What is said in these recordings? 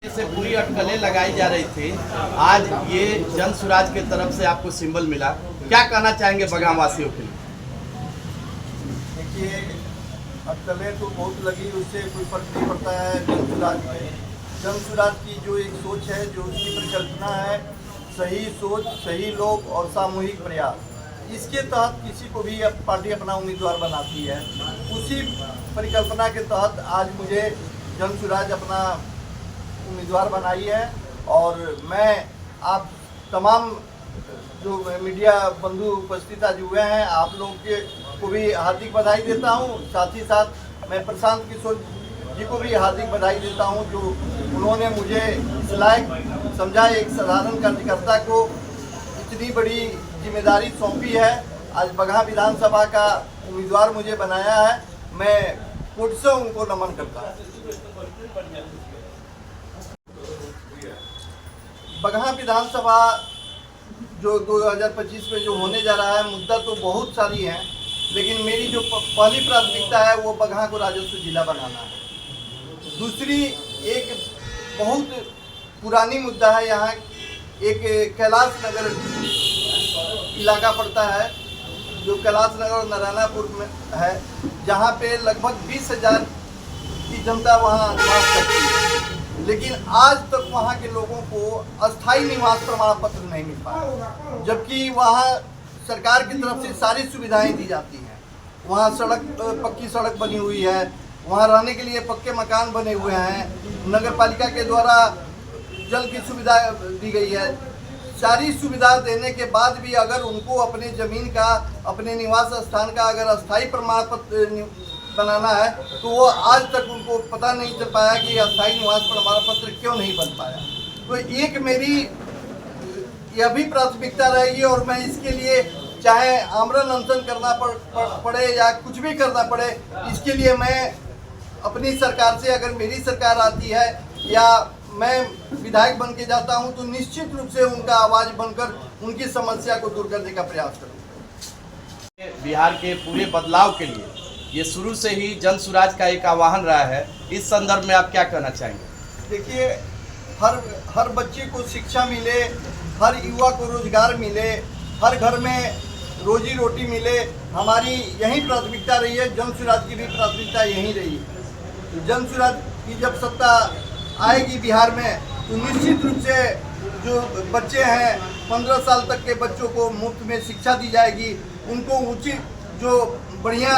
से पूरी अटकलें लगाई जा रही थी। आज ये जन सुराज के तरफ से आपको सिंबल मिला, क्या कहना चाहेंगे बगहा वासियों के लिए? देखिए, अटकलें तो बहुत लगी, उससे कोई फर्क नहीं पड़ता है जन सुराज में। जन सुराज की जो एक सोच है, जो उसकी परिकल्पना है, सही सोच, सही लोग और सामूहिक प्रयास, इसके तहत किसी को भी पार्टी अपना उम्मीदवार बनाती है। उसी परिकल्पना के तहत आज मुझे जन सुराज अपना उम्मीदवार बनाई है और मैं आप तमाम जो मीडिया बंधु उपस्थित आज हुए हैं, आप लोगों को भी हार्दिक बधाई देता हूं। साथ ही साथ मैं प्रशांत किशोर जी को भी हार्दिक बधाई देता हूं, जो उन्होंने मुझे इस लायक समझा, एक साधारण कार्यकर्ता को इतनी बड़ी जिम्मेदारी सौंपी है। आज बगहा विधानसभा का उम्मीदवार मुझे बनाया है, मैं कोटि से उनको नमन करता हूँ। बगहा विधानसभा जो 2025 में जो होने जा रहा है, मुद्दा तो बहुत सारी हैं, लेकिन मेरी जो पहली प्राथमिकता है वो बगहा को राजस्व जिला बनाना है। दूसरी एक बहुत पुरानी मुद्दा है, यहाँ एक कैलाश नगर इलाका पड़ता है, जो कैलाश नगर और नारायणपुर में है, जहाँ पे लगभग 20,000 की जनता वहाँ निवास करती है, लेकिन आज तक वहाँ के लोगों को अस्थायी निवास प्रमाण पत्र नहीं मिल पाया, जबकि वहाँ सरकार की तरफ से सारी सुविधाएं दी जाती हैं। वहाँ सड़क, पक्की सड़क बनी हुई है, वहाँ रहने के लिए पक्के मकान बने हुए हैं, नगर पालिका के द्वारा जल की सुविधा दी गई है। सारी सुविधा देने के बाद भी अगर उनको अपने ज़मीन का, अपने निवास स्थान का अगर अस्थायी प्रमाण पत्र बनाना है, तो वो आज तक उनको पता नहीं चल पाया कि अस्थायी निवास प्रमाण पत्र क्यों नहीं बन पाया। तो एक मेरी यह भी प्राथमिकता रहेगी और मैं इसके लिए चाहे आमरण अनशन करना पड़े या कुछ भी करना पड़े, इसके लिए मैं अपनी सरकार से, अगर मेरी सरकार आती है या मैं विधायक बन के जाता हूं, तो निश्चित रूप से उनका आवाज़ बनकर उनकी समस्या को दूर करने का प्रयास करूँगा। बिहार के पूरे बदलाव के लिए ये शुरू से ही जन सुराज का एक आह्वान रहा है, इस संदर्भ में आप क्या कहना चाहेंगे? देखिए, हर बच्चे को शिक्षा मिले, हर युवा को रोजगार मिले, हर घर में रोजी रोटी मिले, हमारी यही प्राथमिकता रही है। जन सुराज की भी प्राथमिकता यही रही है। जन सुराज की जब सत्ता आएगी बिहार में, तो निश्चित रूप से जो बच्चे हैं, 15 साल तक के बच्चों को मुफ्त में शिक्षा दी जाएगी, उनको उचित जो बढ़िया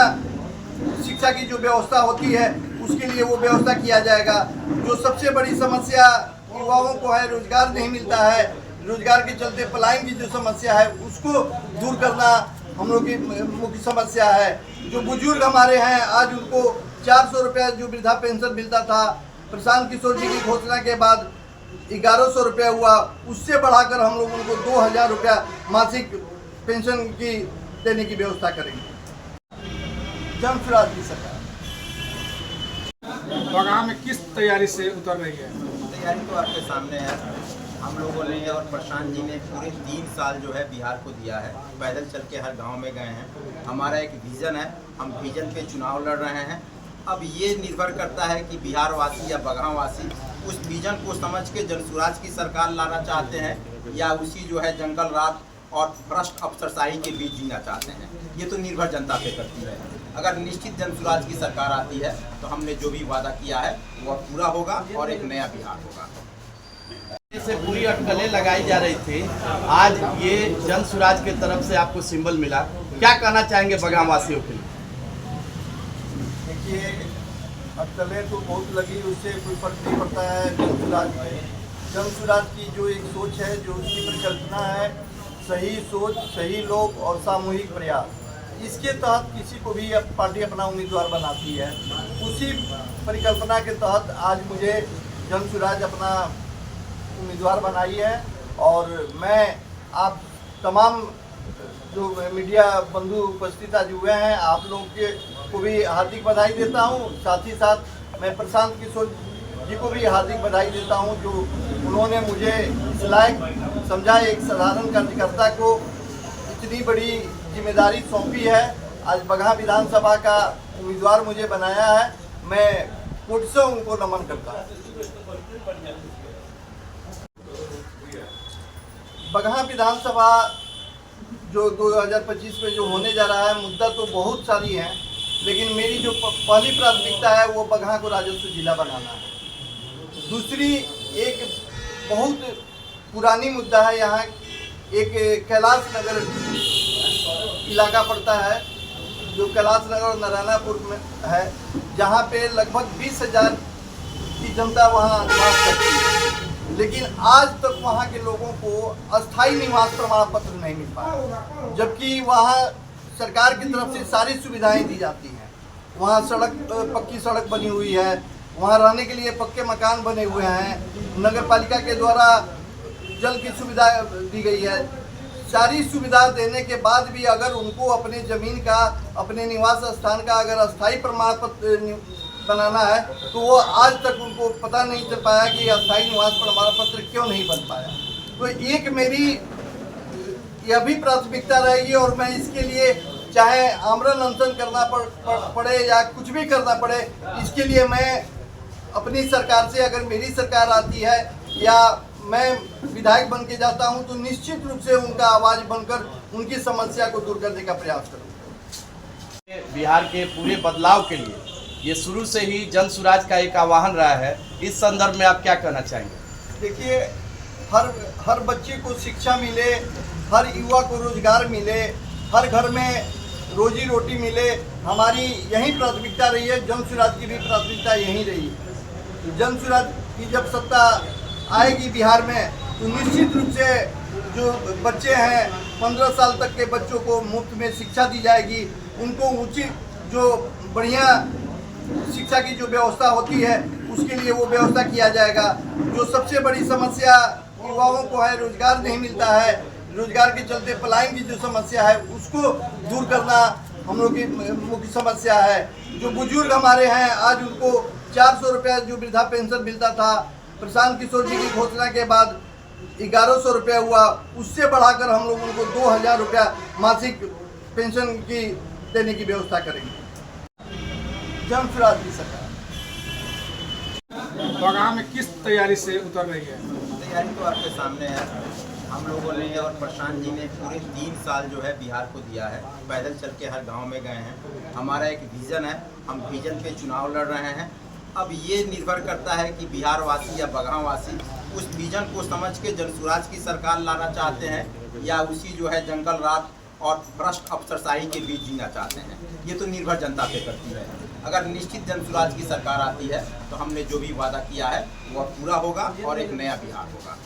शिक्षा की जो व्यवस्था होती है उसके लिए वो व्यवस्था किया जाएगा। जो सबसे बड़ी समस्या युवाओं को है, रोजगार नहीं मिलता है, रोजगार के चलते पलायन की जो समस्या है उसको दूर करना हम लोग की मुख्य समस्या है। जो बुजुर्ग हमारे हैं, आज उनको 400 रुपया जो वृद्धा पेंशन मिलता था, प्रशांत किशोर जी की घोषणा के बाद 1100 रुपया हुआ, उससे बढ़ाकर हम लोग उनको 2000 रुपया मासिक पेंशन की देने की व्यवस्था करेंगे। जन सुराज की सरकार बगहा में किस तैयारी से उतर रही है? तैयारी तो आपके सामने है। हम लोगों ने और प्रशांत जी ने पूरे 3 साल जो है बिहार को दिया है, पैदल चल के हर गांव में गए हैं। हमारा एक विज़न है, हम विज़न पे चुनाव लड़ रहे हैं। अब ये निर्भर करता है कि बिहार वासी या बगहा वासी उस विज़न को समझ के जन सुराज की सरकार लाना चाहते हैं या उसी जो है जंगल राज और भ्रष्ट अफसरशाही के बीच जीना चाहते हैं। ये तो निर्भर जनता पे करती है। अगर निश्चित जन सुराज की सरकार आती है तो हमने जो भी वादा किया है वो पूरा होगा और एक नया बिहार होगा। से पूरी अटकलें लगाई जा रही थी, आज ये जन सुराज के तरफ से आपको सिंबल मिला, क्या कहना चाहेंगे बगहा वासियों के लिए? देखिए, अटकलें तो बहुत लगी, उससे कोई फर्क नहीं पड़ता है जन सुराज में। जन सुराज की जो एक सोच है, जो उसकी परिकल्पना है, सही सोच, सही लोग और सामूहिक प्रयास, इसके तहत किसी को भी पार्टी अपना उम्मीदवार बनाती है। उसी परिकल्पना के तहत आज मुझे जन सुराज अपना उम्मीदवार बनाई है और मैं आप तमाम जो मीडिया बंधु उपस्थित आज हुए हैं, आप लोगों को भी हार्दिक बधाई देता हूं। साथ ही साथ मैं प्रशांत किशोर जी को भी हार्दिक बधाई देता हूं, जो उन्होंने मुझे इस लायक समझा, एक साधारण कार्यकर्ता को इतनी बड़ी जिम्मेदारी सौंपी है। आज बगहा विधानसभा का उम्मीदवार मुझे बनाया है, मैं कोटि से उनको नमन करता हूँ। बगहा विधानसभा जो 2025 में जो होने जा रहा है, मुद्दा तो बहुत सारी हैं, लेकिन मेरी जो पहली प्राथमिकता है वो बगहा को राजस्व जिला बनाना है। दूसरी एक बहुत पुरानी मुद्दा है, यहाँ एक कैलाश नगर इलाका पड़ता है जो कैलाश नगर और नारायणापुर में है, जहाँ पे लगभग 20,000 की जनता वहाँ निवास करती है, लेकिन आज तक वहाँ के लोगों को अस्थायी निवास प्रमाण पत्र नहीं मिल पाया, जबकि वहाँ सरकार की तरफ से सारी सुविधाएं दी जाती हैं। वहाँ पक्की सड़क बनी हुई है, वहाँ रहने के लिए पक्के मकान बने हुए हैं, नगर पालिका के द्वारा जल की सुविधा दी गई है। सारी सुविधा देने के बाद भी अगर उनको अपने ज़मीन का, अपने निवास स्थान का अगर अस्थायी प्रमाण पत्र बनाना है तो वो आज तक उनको पता नहीं चल पाया कि अस्थायी निवास प्रमाण पत्र क्यों नहीं बन पाया। तो एक मेरी यह भी प्राथमिकता रहेगी और मैं इसके लिए चाहे आमरण अनशन करना पड़े या कुछ भी करना पड़े, इसके लिए मैं अपनी सरकार से, अगर मेरी सरकार आती है या मैं विधायक बन के जाता हूं, तो निश्चित रूप से उनका आवाज़ बनकर उनकी समस्या को दूर करने का प्रयास करूँगा। बिहार के पूरे बदलाव के लिए ये शुरू से ही जन सुराज का एक आह्वान रहा है, इस संदर्भ में आप क्या कहना चाहेंगे? देखिए, हर बच्चे को शिक्षा मिले, हर युवा को रोजगार मिले, हर घर में रोजी रोटी मिले, हमारी यही प्राथमिकता रही है। जन सुराज की भी प्राथमिकता यही रही है। जन सुराज की जब सत्ता आएगी बिहार में तो निश्चित रूप से जो बच्चे हैं 15 साल तक के बच्चों को मुफ्त में शिक्षा दी जाएगी, उनको उचित जो बढ़िया शिक्षा की जो व्यवस्था होती है उसके लिए वो व्यवस्था किया जाएगा। जो सबसे बड़ी समस्या युवाओं को है, रोजगार नहीं मिलता है, रोजगार के चलते पलायन की जो समस्या है उसको दूर करना हम लोग की मुख्य समस्या है। जो बुजुर्ग हमारे हैं, आज उनको 400 रुपया जो वृद्धा पेंशन मिलता था, प्रशांत किशोर जी की घोषणा के बाद 1100 रुपया हुआ, उससे बढ़ाकर हम लोग उनको 2000 रुपया मासिक पेंशन की देने की व्यवस्था करेंगे। जन सुराज की सरकार बगहा में किस तैयारी से उतर रही है? तैयारी तो आपके सामने है। हम लोगों ने और प्रशांत जी ने पूरे 3 साल जो है बिहार को दिया है, पैदल चल के हर गांव में गए हैं। हमारा एक विज़न है, हम विज़न पे चुनाव लड़ रहे हैं। अब ये निर्भर करता है कि बिहार वासी या बगहा वासी उस विज़न को समझ के जन सुराज की सरकार लाना चाहते हैं या उसी जो है जंगल राज और भ्रष्ट अफसरशाही के बीच जीना चाहते हैं। ये तो निर्भर जनता पे करती है। अगर निश्चित जन सुराज की सरकार आती है तो हमने जो भी वादा किया है वो अब पूरा होगा और एक नया बिहार होगा।